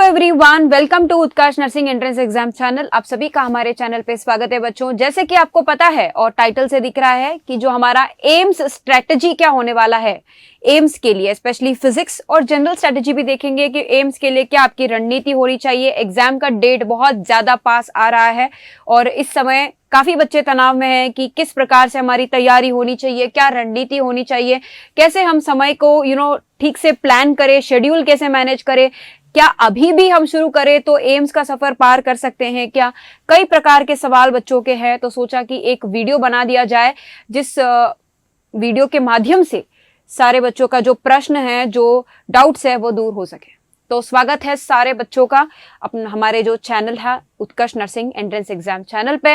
Everyone, welcome to Utkarsh nursing entrance exam channel. आप सभी का हमारे चैनल पे स्वागत है बच्चों। जैसे कि आपको पता है और टाइटल से दिख रहा है कि जो हमारा एम्स स्ट्रेटजी क्या होने वाला है एम्स के लिए, स्पेशली फिजिक्स और जनरल स्ट्रेटजी भी देखेंगे कि एम्स के लिए क्या आपकी रणनीति होनी चाहिए। एग्जाम का डेट बहुत ज्यादा पास आ रहा है और इस समय काफी बच्चे तनाव में हैं कि किस प्रकार से हमारी तैयारी होनी चाहिए, क्या रणनीति होनी चाहिए, कैसे हम समय को ठीक से प्लान करें, शेड्यूल कैसे मैनेज करें, क्या अभी भी हम शुरू करें तो एम्स का सफर पार कर सकते हैं क्या। कई प्रकार के सवाल बच्चों के हैं, तो सोचा कि एक वीडियो बना दिया जाए जिस वीडियो के माध्यम से सारे बच्चों का जो प्रश्न है, जो डाउट्स है, वो दूर हो सके। तो स्वागत है सारे बच्चों का अपना हमारे जो चैनल है उत्कर्ष नर्सिंग एंट्रेंस एग्जाम चैनल पे।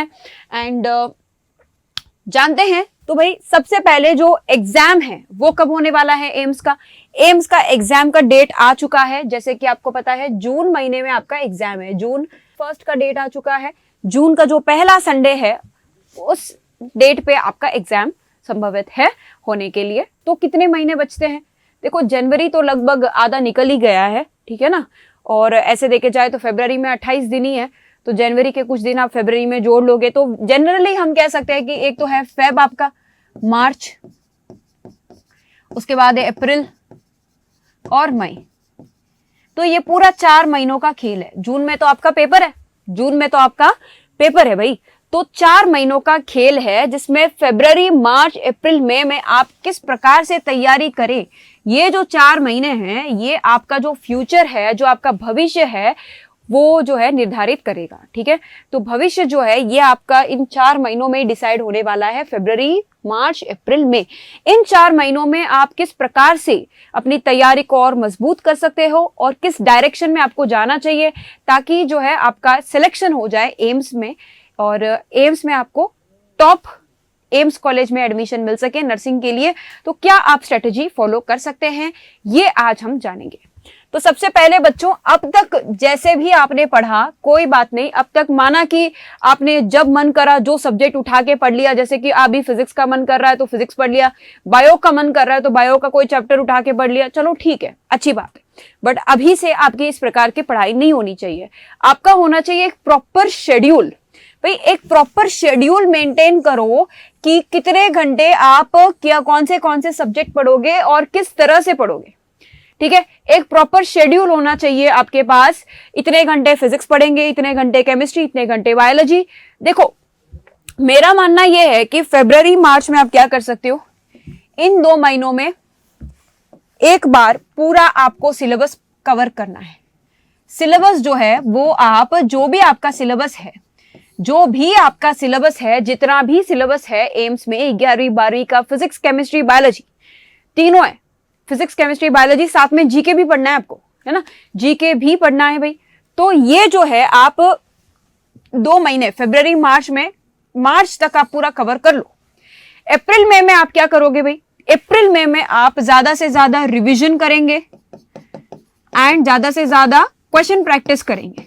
एंड जानते हैं तो भाई सबसे पहले जो एग्जाम है वो कब होने वाला है एम्स का एग्जाम का डेट आ चुका है। जैसे कि आपको पता है जून महीने में आपका एग्जाम है, जून 1 का डेट आ चुका है। जून का जो पहला संडे है उस डेट पे आपका एग्जाम संभवित है होने के लिए। तो कितने महीने बचते हैं? देखो, जनवरी तो लगभग आधा निकल ही गया है, ठीक है ना। और ऐसे देखे जाए तो फरवरी में 28 दिन ही है, तो जनवरी के कुछ दिन आप फरवरी में जोड़ लोगे तो जनरली हम कह सकते हैं कि एक तो है फेब आपका, मार्च, उसके बाद है अप्रैल और मई। तो ये पूरा 4 महीनों का खेल है। जून में तो आपका पेपर है भाई। तो 4 महीनों का खेल है जिसमें फरवरी, मार्च, अप्रैल, मई में आप किस प्रकार से तैयारी करें। ये जो 4 महीने हैं ये आपका जो फ्यूचर है, जो आपका भविष्य है, वो जो है निर्धारित करेगा, ठीक है। तो भविष्य जो है ये आपका इन 4 महीनों में डिसाइड होने वाला है, फरवरी, मार्च, अप्रैल, मई। इन 4 महीनों में आप किस प्रकार से अपनी तैयारी को और मजबूत कर सकते हो और किस डायरेक्शन में आपको जाना चाहिए ताकि जो है आपका सिलेक्शन हो जाए एम्स में और एम्स में आपको टॉप एम्स कॉलेज में एडमिशन मिल सके नर्सिंग के लिए। तो क्या आप स्ट्रेटेजी फॉलो कर सकते हैं, ये आज हम जानेंगे। तो सबसे पहले बच्चों, अब तक जैसे भी आपने पढ़ा कोई बात नहीं, अब तक माना कि आपने जब मन करा जो सब्जेक्ट उठा के पढ़ लिया। जैसे कि अभी फिजिक्स का मन कर रहा है तो फिजिक्स पढ़ लिया, बायो का मन कर रहा है तो बायो का कोई चैप्टर उठा के पढ़ लिया, चलो ठीक है, अच्छी बात है। बट अभी से आपकी इस प्रकार की पढ़ाई नहीं होनी चाहिए। आपका होना चाहिए एक प्रॉपर शेड्यूल। भाई एक प्रॉपर शेड्यूल मेंटेन करो कि कितने घंटे आप क्या कौन से सब्जेक्ट पढ़ोगे और किस तरह से पढ़ोगे, ठीक है। एक प्रॉपर शेड्यूल होना चाहिए आपके पास। इतने घंटे फिजिक्स पढ़ेंगे, इतने घंटे केमिस्ट्री, इतने घंटे बायोलॉजी। देखो, मेरा मानना यह है कि फरवरी, मार्च में आप क्या कर सकते हो, इन 2 महीनों में एक बार पूरा आपको सिलेबस कवर करना है। सिलेबस जो है वो आप जो भी आपका सिलेबस है, जितना भी सिलेबस है एम्स में 11वीं 12वीं का, फिजिक्स, केमिस्ट्री, बायोलॉजी तीनों है। फिजिक्स, केमिस्ट्री, बायोलॉजी, साथ में जीके भी पढ़ना है आपको, है ना, जीके भी पढ़ना है भाई। तो ये जो है आप 2 महीने फरवरी, मार्च तक आप पूरा कवर कर लो। अप्रैल, मई में आप क्या करोगे भाई? अप्रैल, मई में आप ज्यादा से ज्यादा रिवीजन करेंगे एंड ज्यादा से ज्यादा क्वेश्चन प्रैक्टिस करेंगे।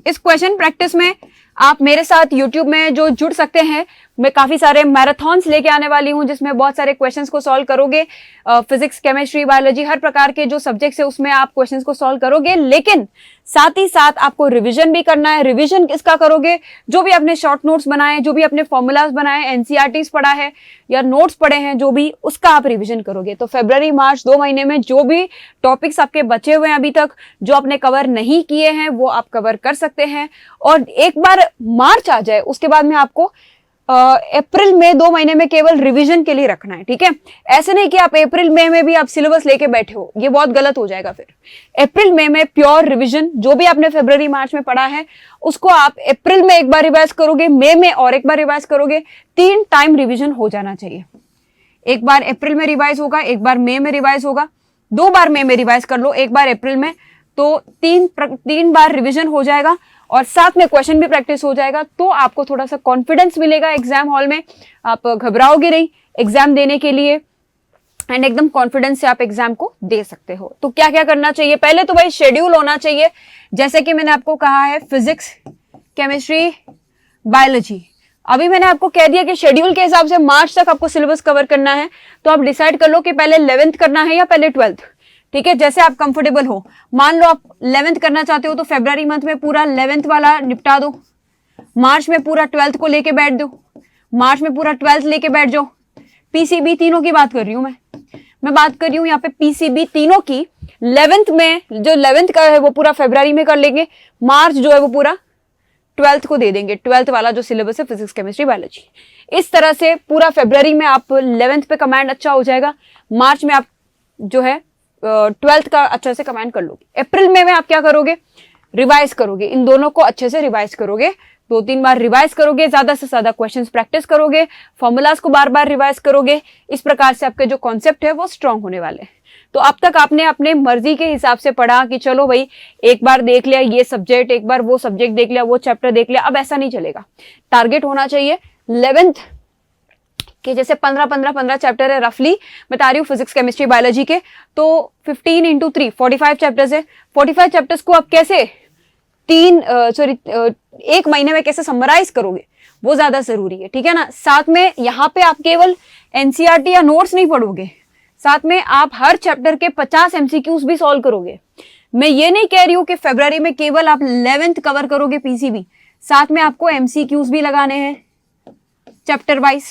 इस क्वेश्चन प्रैक्टिस में आप मेरे साथ YouTube में जो जुड़ सकते हैं, मैं काफी सारे मैराथन्स लेके आने वाली हूं जिसमें बहुत सारे क्वेश्चंस को सॉल्व करोगे। फिजिक्स, केमिस्ट्री, बायोलॉजी, हर प्रकार के जो सब्जेक्ट्स है उसमें आप क्वेश्चंस को सॉल्व करोगे, लेकिन साथ ही साथ आपको रिवीजन भी करना है। रिवीजन किसका करोगे? जो भी आपने शॉर्ट नोट्स बनाए, जो भी आपने फॉर्मूलाज बनाए, एनसीईआरटीज पढ़ा है या नोट्स पढ़े हैं, जो भी, उसका आप रिवीजन करोगे। तो फरवरी, मार्च 2 महीने में जो भी टॉपिक्स आपके बचे हुए हैं अभी तक, जो आपने कवर नहीं किए हैं, वो आप कवर कर सकते हैं। और एक बार मार्च आ जाए उसके बाद में आपको अप्रैल में 2 महीने में केवल रिवीजन के लिए रखना है, ठीक है। ऐसे नहीं कि आप अप्रैल, मई में भी आप सिलेबस लेके बैठे हो, ये बहुत गलत हो जाएगा। फिर अप्रैल, मई में प्योर रिवीजन, जो भी आपने फरवरी, मार्च में पढ़ा है उसको आप अप्रैल में एक बार रिवाइज करोगे, मई में और एक बार रिवाइज करोगे। 3 टाइम रिवीजन हो जाना चाहिए। एक बार अप्रैल में रिवाइज होगा, एक बार मई में रिवाइज होगा, 2 बार मई में रिवाइज कर लो, एक बार अप्रैल में, तो 3 बार रिवीजन हो जाएगा और साथ में क्वेश्चन भी प्रैक्टिस हो जाएगा। तो आपको थोड़ा सा कॉन्फिडेंस मिलेगा एग्जाम हॉल में, आप घबराओगे नहीं एग्जाम देने के लिए एंड एकदम कॉन्फिडेंस से आप एग्जाम को दे सकते हो। तो क्या क्या करना चाहिए? पहले तो भाई शेड्यूल होना चाहिए। जैसे कि मैंने आपको कहा है फिजिक्स, केमिस्ट्री, बायोलॉजी, अभी मैंने आपको कह दिया कि शेड्यूल के हिसाब से मार्च तक आपको सिलेबस कवर करना है। तो आप डिसाइड कर लो कि पहले 11th करना है या पहले 12th, ठीक है, जैसे आप कंफर्टेबल हो। मान लो आप 11th करना चाहते हो तो फरवरी मंथ में पूरा 11th वाला निपटा दो, मार्च में पूरा 12th को लेके बैठ दो, मार्च में पूरा 12th लेके बैठ जाओ। पीसीबी तीनों की बात कर रही हूं मैं बात कर रही हूं यहाँ पे पीसीबी तीनों की। 11th में जो 11th का है वो पूरा फरवरी में कर लेंगे, मार्च जो है वो पूरा 12th को दे देंगे, 12th वाला जो सिलेबस है फिजिक्स केमिस्ट्री बायोलॉजी। इस तरह से पूरा फरवरी में आप 11th पे कमांड अच्छा हो जाएगा, मार्च में आप जो है 12th का अच्छे से कमांड कर लोगे। अप्रैल में आप क्या करोगे, रिवाइज करोगे, इन दोनों को अच्छे से रिवाइज करोगे, 2-3 बार रिवाइज करोगे, ज्यादा से ज्यादा क्वेश्चंस प्रैक्टिस करोगे, फॉर्मूलाज को बार बार रिवाइज करोगे। इस प्रकार से आपके जो कॉन्सेप्ट है वो स्ट्रांग होने वाले हैं। तो अब तक आपने अपने मर्जी के हिसाब से पढ़ा कि चलो भाई एक बार देख लिया ये सब्जेक्ट, एक बार वो सब्जेक्ट देख लिया, वो चैप्टर देख लिया। अब ऐसा नहीं चलेगा, टारगेट होना चाहिए 11th के जैसे 15 चैप्टर है रफली बता रही हूँ फिजिक्स केमिस्ट्री बायोलॉजी के, तो 15 × 3 45 चैप्टर्स है। 45 चैप्टर्स को आप कैसे एक महीने में कैसे समराइज करोगे वो ज्यादा जरूरी है, ठीक है ना। साथ में यहाँ पे आप केवल एनसीईआरटी या नोट्स नहीं पढ़ोगे, साथ में आप हर चैप्टर के 50 एमसीक्यूज भी सॉल्व करोगे। मैं ये नहीं कह रही हूँ कि फरवरी में केवल आप 11th कवर करोगे पीसीबी, साथ में आपको एमसीक्यूज भी लगाने हैं चैप्टर वाइज।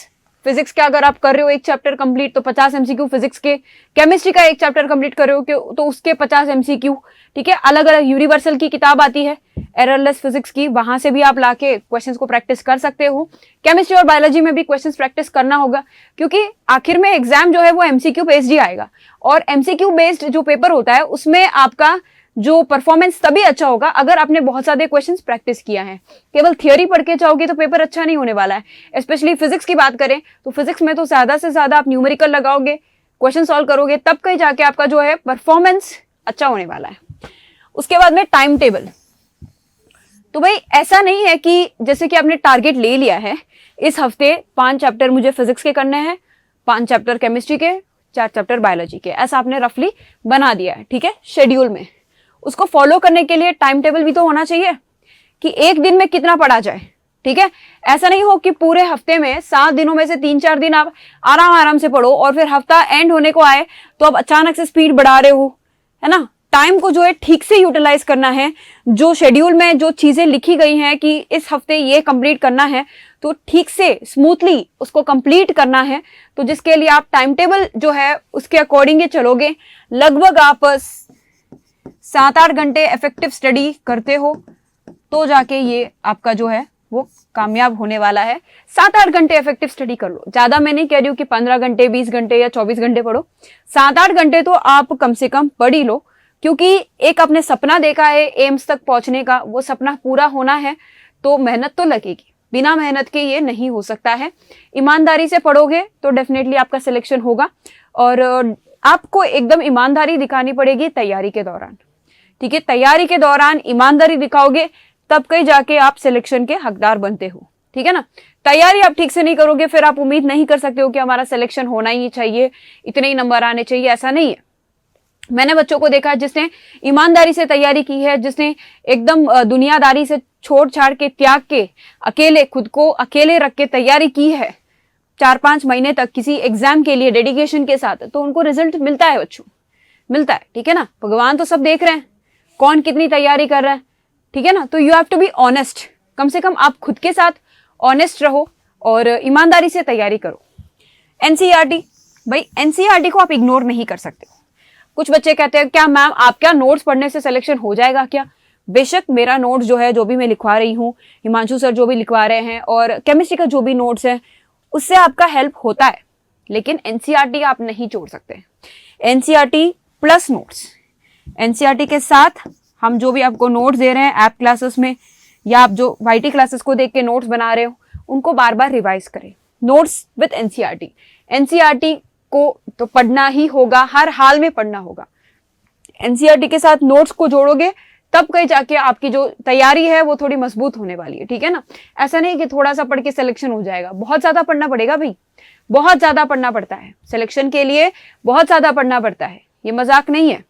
फिजिक्स का अगर आप कर रहे हो एक चैप्टर कंप्लीट तो 50 एमसीक्यू फिजिक्स के, केमिस्ट्री का एक चैप्टर कंप्लीट कर रहे हो तो उसके 50 एमसीक्यू, ठीक है। अलग अलग यूनिवर्सल की किताब आती है एररलेस फिजिक्स की, वहां से भी आप लाके क्वेश्चंस को प्रैक्टिस कर सकते हो। केमिस्ट्री और बायोलॉजी में भी क्वेश्चंस प्रैक्टिस करना होगा, क्योंकि आखिर में एग्जाम जो है वो एमसीक्यू बेस्ड ही आएगा, और एमसीक्यू बेस्ड जो पेपर होता है उसमें आपका जो परफॉर्मेंस तभी अच्छा होगा अगर आपने बहुत सारे क्वेश्चंस प्रैक्टिस किया है। केवल थियोरी पढ़ के जाओगे तो पेपर अच्छा नहीं होने वाला है। स्पेशली फिजिक्स की बात करें तो फिजिक्स में तो ज्यादा से ज्यादा आप न्यूमेरिकल लगाओगे, क्वेश्चन सॉल्व करोगे, तब कहीं जाके आपका जो है परफॉर्मेंस अच्छा होने वाला है। उसके बाद में टाइम टेबल, तो भाई ऐसा नहीं है कि जैसे कि आपने टारगेट ले लिया है इस हफ्ते 5 चैप्टर मुझे फिजिक्स के करने हैं, 5 चैप्टर केमिस्ट्री के, 4 चैप्टर बायोलॉजी के, ऐसा आपने रफली बना दिया है, ठीक है, शेड्यूल में। उसको फॉलो करने के लिए टाइम टेबल भी तो होना चाहिए कि एक दिन में कितना पढ़ा जाए, ठीक है। ऐसा नहीं हो कि पूरे हफ्ते में 7 दिनों में से 3-4 दिन आप आराम से पढ़ो और फिर हफ्ता एंड होने को आए तो आप अचानक से स्पीड बढ़ा रहे हो, है ना। टाइम को जो है ठीक से यूटिलाइज करना है। जो शेड्यूल में जो चीजें लिखी गई हैं कि इस हफ्ते ये कंप्लीट करना है, तो ठीक से स्मूथली उसको कंप्लीट करना है। तो जिसके लिए आप टाइम टेबल जो है उसके अकॉर्डिंग ही चलोगे। लगभग आप 7-8 घंटे इफेक्टिव स्टडी करते हो तो जाके ये आपका जो है वो कामयाब होने वाला है। 7-8 घंटे इफेक्टिव स्टडी कर लो, ज्यादा मैं नहीं कह रही हूँ कि 15 घंटे 20 घंटे या 24 घंटे पढ़ो, 7-8 घंटे तो आप कम से कम पढ़ ही लो। क्योंकि एक आपने सपना देखा है एम्स तक पहुंचने का, वो सपना पूरा होना है तो मेहनत तो लगेगी, बिना मेहनत के ये नहीं हो सकता है। ईमानदारी से पढ़ोगे तो डेफिनेटली आपका सिलेक्शन होगा, और आपको एकदम ईमानदारी दिखानी पड़ेगी तैयारी के दौरान, ठीक है। तैयारी के दौरान ईमानदारी दिखाओगे तब कहीं जाके आप सिलेक्शन के हकदार बनते हो, ठीक है ना। तैयारी आप ठीक से नहीं करोगे फिर आप उम्मीद नहीं कर सकते हो कि हमारा सिलेक्शन होना ही चाहिए, इतने ही नंबर आने चाहिए, ऐसा नहीं है। मैंने बच्चों को देखा जिसने ईमानदारी से तैयारी की है, जिसने एकदम दुनियादारी से छोड़ छाड़ के त्याग के अकेले खुद को अकेले रख के तैयारी की है 4-5 महीने तक किसी एग्जाम के लिए डेडिकेशन के साथ, तो उनको रिजल्ट मिलता है बच्चों, मिलता है, ठीक है ना। भगवान तो सब देख रहे हैं कौन कितनी तैयारी कर रहा है, ठीक है ना। तो you have to be honest, कम से कम आप खुद के साथ ऑनेस्ट रहो और ईमानदारी से तैयारी करो। एनसीईआरटी, भाई एनसीईआरटी को आप इग्नोर नहीं कर सकते। कुछ बच्चे कहते हैं क्या मैम आप क्या नोट्स पढ़ने से सिलेक्शन हो जाएगा क्या? बेशक मेरा नोट्स जो है जो भी मैं लिखवा रही हूँ, हिमांशु सर जो भी लिखवा रहे हैं, और केमिस्ट्री का जो भी नोट्स है उससे आपका हेल्प होता है, लेकिन एनसीईआरटी आप नहीं छोड़ सकते। एनसीईआरटी प्लस नोट्स, एनसीईआरटी के साथ हम जो भी आपको नोट्स दे रहे हैं ऐप क्लासेस में, या आप जो वाईटी क्लासेस को देख के नोट्स बना रहे हो, उनको बार बार रिवाइज करें। नोट्स विद एनसीईआरटी, एनसीईआरटी को तो पढ़ना ही होगा, हर हाल में पढ़ना होगा। एनसीईआरटी के साथ नोट्स को जोड़ोगे तब कहीं जाके आपकी जो तैयारी है वो थोड़ी मजबूत होने वाली है, ठीक है ना। ऐसा नहीं कि थोड़ा सा पढ़ के सिलेक्शन हो जाएगा, बहुत ज्यादा पढ़ना पड़ेगा भाई, बहुत ज्यादा पढ़ना पड़ता है सिलेक्शन के लिए, बहुत ज्यादा पढ़ना पड़ता है, ये मजाक नहीं है।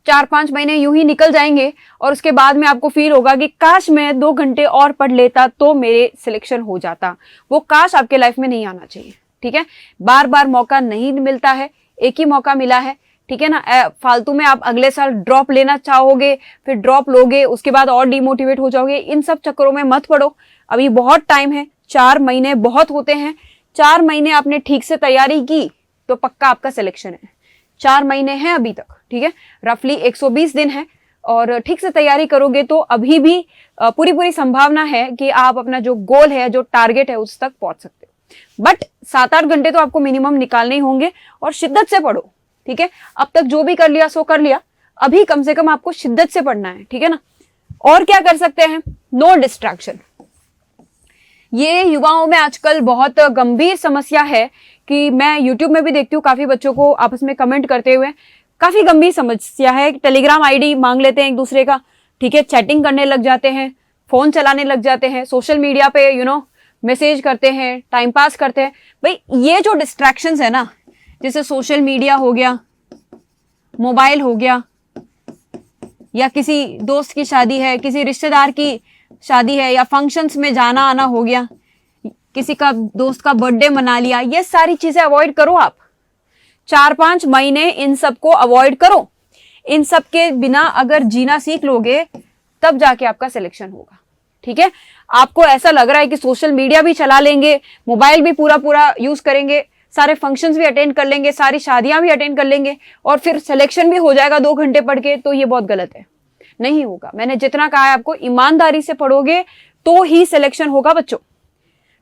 4-5 महीने यूं ही निकल जाएंगे और उसके बाद में आपको फील होगा कि काश मैं 2 घंटे और पढ़ लेता तो मेरे सिलेक्शन हो जाता। वो काश आपके लाइफ में नहीं आना चाहिए, ठीक है। बार बार मौका नहीं मिलता है, एक ही मौका मिला है, ठीक है ना। फालतू में आप अगले साल ड्रॉप लेना चाहोगे, फिर ड्रॉप लोगे, उसके बाद और डिमोटिवेट हो जाओगे। इन सब चक्करों में मत पड़ो, अभी बहुत टाइम है, 4 महीने बहुत होते हैं। 4 महीने आपने ठीक से तैयारी की तो पक्का आपका सिलेक्शन है। 4 महीने हैं अभी तक, ठीक है, रफली 120 दिन है, और ठीक से तैयारी करोगे तो अभी भी पूरी संभावना है कि आप अपना जो गोल है, जो टारगेट है, उस तक पहुंच सकते हो। बट 7-8 घंटे तो आपको मिनिमम निकालने ही होंगे, और शिद्दत से पढ़ो, ठीक है। अब तक जो भी कर लिया सो कर लिया, अभी कम से कम आपको शिद्दत से पढ़ना है, ठीक है ना। और क्या कर सकते हैं, नो डिस्ट्रैक्शन। ये युवाओं में आजकल बहुत गंभीर समस्या है कि मैं यूट्यूब में भी देखती हूँ काफी बच्चों को आपस में कमेंट करते हुए, काफी गंभीर समस्या है। टेलीग्राम आईडी मांग लेते हैं एक दूसरे का, ठीक है, चैटिंग करने लग जाते हैं, फोन चलाने लग जाते हैं, सोशल मीडिया पे मैसेज करते हैं, टाइम पास करते हैं। भाई ये जो डिस्ट्रैक्शंस है ना, जैसे सोशल मीडिया हो गया, मोबाइल हो गया, या किसी दोस्त की शादी है, किसी रिश्तेदार की शादी है, या फंक्शंस में जाना आना हो गया, किसी का दोस्त का बर्थडे मना लिया, ये सारी चीजें अवॉइड करो आप। 4-5 महीने इन सब को अवॉइड करो। इन सब के बिना अगर जीना सीख लोगे तब जाके आपका सिलेक्शन होगा, ठीक है। आपको ऐसा लग रहा है कि सोशल मीडिया भी चला लेंगे, मोबाइल भी पूरा यूज करेंगे, सारे फंक्शंस भी अटेंड कर लेंगे, सारी शादियां भी अटेंड कर लेंगे, और फिर सिलेक्शन भी हो जाएगा 2 घंटे पढ़ के, तो ये बहुत गलत है, नहीं होगा। मैंने जितना कहा है आपको, ईमानदारी से पढ़ोगे तो ही सिलेक्शन होगा बच्चों,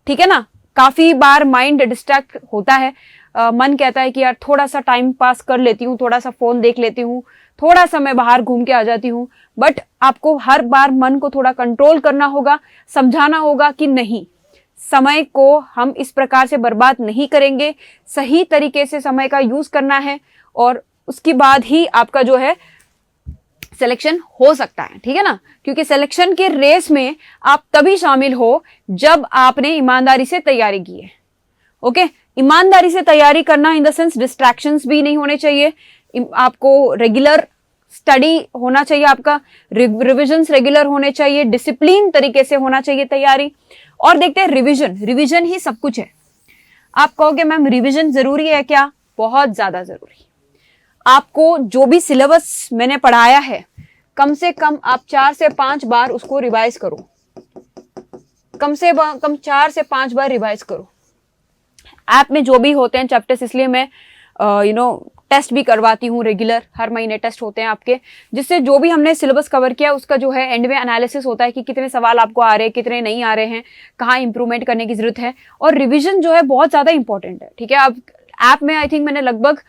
ठीक है ना। काफी बार माइंड डिस्ट्रैक्ट होता है, मन कहता है कि यार थोड़ा सा टाइम पास कर लेती हूँ, थोड़ा सा फोन देख लेती हूँ, थोड़ा सा मैं बाहर घूम के आ जाती हूँ। बट आपको हर बार मन को थोड़ा कंट्रोल करना होगा, समझाना होगा कि नहीं, समय को हम इस प्रकार से बर्बाद नहीं करेंगे, सही तरीके से समय का यूज करना है, और उसके बाद ही आपका जो है सिलेक्शन हो सकता है, ठीक है ना। क्योंकि सिलेक्शन के रेस में आप तभी शामिल हो जब आपने ईमानदारी से तैयारी की है, ओके। ईमानदारी से तैयारी करना इन द सेंस डिस्ट्रैक्शंस भी नहीं होने चाहिए, आपको रेगुलर स्टडी होना चाहिए, आपका रिविजन्स रेगुलर होने चाहिए, डिसिप्लिन तरीके से होना चाहिए तैयारी। और देखते हैं रिविजन ही सब कुछ है। आप कहोगे मैम रिविजन जरूरी है क्या? बहुत ज्यादा जरूरी। आपको जो भी सिलेबस मैंने पढ़ाया है, कम से कम आप 4 से 5 बार उसको रिवाइज करो, कम से कम 4 से 5 बार रिवाइज करो। ऐप में जो भी होते हैं चैप्टर्स, इसलिए मैं टेस्ट भी करवाती हूँ रेगुलर, हर महीने टेस्ट होते हैं आपके, जिससे जो भी हमने सिलेबस कवर किया उसका जो है एंड में एनालिसिस होता है कि कितने सवाल आपको आ रहे हैं, कितने नहीं आ रहे हैं, कहाँ इंप्रूवमेंट करने की जरूरत है। और रिविजन जो है बहुत ज्यादा इंपॉर्टेंट है, ठीक है। अब ऐप में आई थिंक मैंने लगभग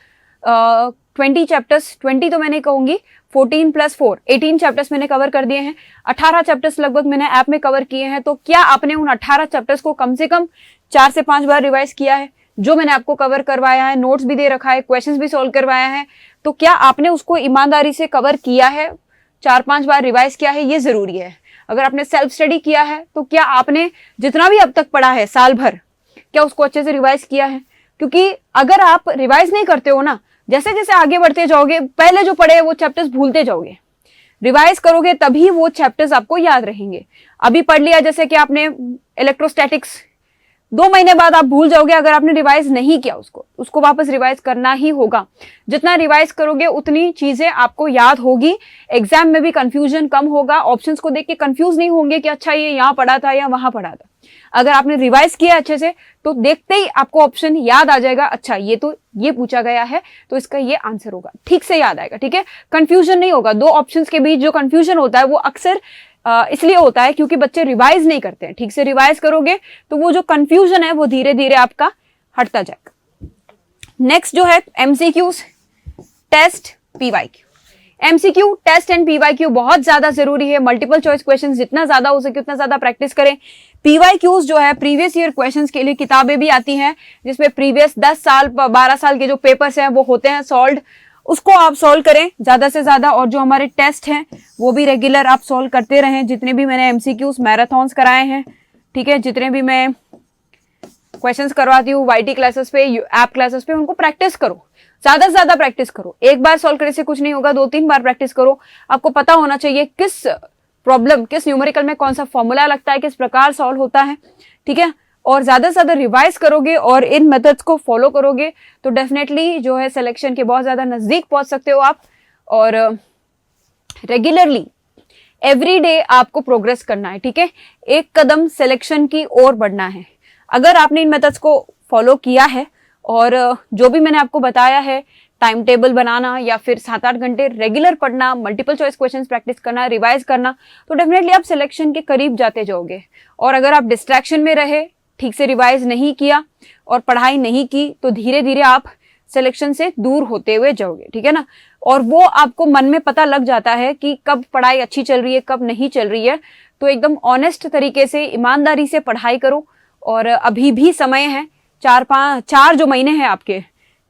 20 चैप्टर्स, 20 तो मैं नहीं कहूंगी, 14 + 4 18 चैप्टर्स मैंने कवर कर दिए हैं। 18 चैप्टर्स लगभग मैंने ऐप में कवर किए हैं। तो क्या आपने उन 18 चैप्टर्स को कम से कम 4 से 5 बार रिवाइज किया है? जो मैंने आपको कवर करवाया है, नोट्स भी दे रखा है, क्वेश्चंस भी सॉल्व करवाया है, तो क्या आपने उसको ईमानदारी से कवर किया है, 4-5 बार रिवाइज किया है? ये जरूरी है। अगर आपने सेल्फ स्टडी किया है तो क्या आपने जितना भी अब तक पढ़ा है साल भर, क्या उसको अच्छे से रिवाइज किया है? क्योंकि अगर आप रिवाइज नहीं करते हो ना, जैसे जैसे आगे बढ़ते जाओगे, पहले जो पढ़े वो चैप्टर्स भूलते जाओगे। रिवाइज करोगे तभी वो चैप्टर्स आपको याद रहेंगे। अभी पढ़ लिया, जैसे कि आपने इलेक्ट्रोस्टैटिक्स, 2 महीने बाद आप भूल जाओगे अगर आपने रिवाइज नहीं किया उसको वापस रिवाइज करना ही होगा। जितना रिवाइज करोगे उतनी चीजें आपको याद होगी, एग्जाम में भी कंफ्यूजन कम होगा, ऑप्शंस को देख के कंफ्यूज नहीं होंगे कि अच्छा ये यहाँ पढ़ा था या वहां पढ़ा था। अगर आपने रिवाइज किया अच्छे से तो देखते ही आपको ऑप्शन याद आ जाएगा, अच्छा ये तो ये पूछा गया है तो इसका ये आंसर होगा, ठीक से याद आएगा, ठीक है। कंफ्यूजन नहीं होगा। 2 ऑप्शंस के बीच जो कंफ्यूजन होता है वो अक्सर इसलिए होता है क्योंकि बच्चे रिवाइज नहीं करते हैं। ठीक से रिवाइज करोगे तो वो जो कंफ्यूजन है वो धीरे धीरे आपका हटता जाएगा। नेक्स्ट जो है MCQs, test, PYQ. MCQ, test and PYQ बहुत ज्यादा जरूरी है। मल्टीपल चॉइस क्वेश्चंस जितना ज्यादा हो सके उतना ज्यादा प्रैक्टिस करें। पीवाईक्यूज जो है प्रीवियस ईयर क्वेश्चंस के लिए किताबें भी आती हैं जिसमें प्रीवियस 10 साल 12 साल के जो पेपर्स हैं वो होते हैं सॉल्व, उसको आप सॉल्व करें ज्यादा से ज्यादा। और जो हमारे टेस्ट हैं वो भी रेगुलर आप सॉल्व करते रहें। जितने भी मैंने एमसीक्यूज मैराथन्स कराए हैं, ठीक है, जितने भी मैं क्वेश्चंस करवाती हूँ वाईटी क्लासेस पे, ऐप क्लासेस पे, उनको प्रैक्टिस करो, ज्यादा से ज्यादा प्रैक्टिस करो। एक बार सॉल्व करने से कुछ नहीं होगा, 2-3 बार प्रैक्टिस करो। आपको पता होना चाहिए किस प्रॉब्लम, किस न्यूमेरिकल में कौन सा फॉर्मूला लगता है, किस प्रकार सॉल्व होता है, ठीक है। और ज़्यादा से ज़्यादा रिवाइज करोगे और इन मेथड्स को फॉलो करोगे तो डेफिनेटली जो है सिलेक्शन के बहुत ज़्यादा नज़दीक पहुंच सकते हो आप। और रेगुलरली एवरी डे आपको प्रोग्रेस करना है, ठीक है, एक कदम सिलेक्शन की ओर बढ़ना है। अगर आपने इन मेथड्स को फॉलो किया है और जो भी मैंने आपको बताया है, टाइम टेबल बनाना या फिर 7-8 घंटे रेगुलर पढ़ना, मल्टीपल चॉइस क्वेश्चंस प्रैक्टिस करना, रिवाइज करना, तो डेफिनेटली आप सिलेक्शन के करीब जाते जाओगे। और अगर आप डिस्ट्रैक्शन में रहे, ठीक से रिवाइज नहीं किया और पढ़ाई नहीं की, तो धीरे धीरे आप सिलेक्शन से दूर होते हुए जाओगे, ठीक है ना। और वो आपको मन में पता लग जाता है कि कब पढ़ाई अच्छी चल रही है, कब नहीं चल रही है। तो एकदम ऑनेस्ट तरीके से, ईमानदारी से पढ़ाई करो। और अभी भी समय है, 4 जो महीने हैं आपके,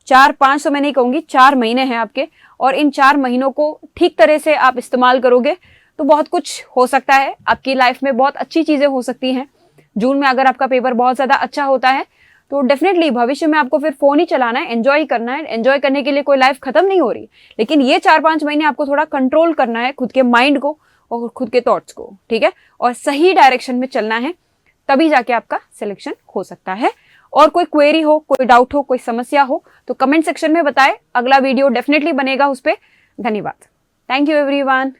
4-5 तो मैं नहीं कहूंगी, 4 महीने हैं आपके, और इन 4 महीनों को ठीक तरह से आप इस्तेमाल करोगे तो बहुत कुछ हो सकता है आपकी लाइफ में, बहुत अच्छी चीजें हो सकती हैं। जून में अगर आपका पेपर बहुत ज्यादा अच्छा होता है तो डेफिनेटली भविष्य में आपको फिर फोन ही चलाना है, एंजॉय करना है। एंजॉय करने के लिए कोई लाइफ खत्म नहीं हो रही, लेकिन ये 4-5 महीने आपको थोड़ा कंट्रोल करना है खुद के माइंड को और खुद के थॉट्स को, ठीक है, और सही डायरेक्शन में चलना है, तभी जाके आपका सिलेक्शन हो सकता है। और कोई क्वेरी हो, कोई डाउट हो, कोई समस्या हो तो कमेंट सेक्शन में बताएं, अगला वीडियो डेफिनेटली बनेगा उस पर। धन्यवाद। Thank you everyone.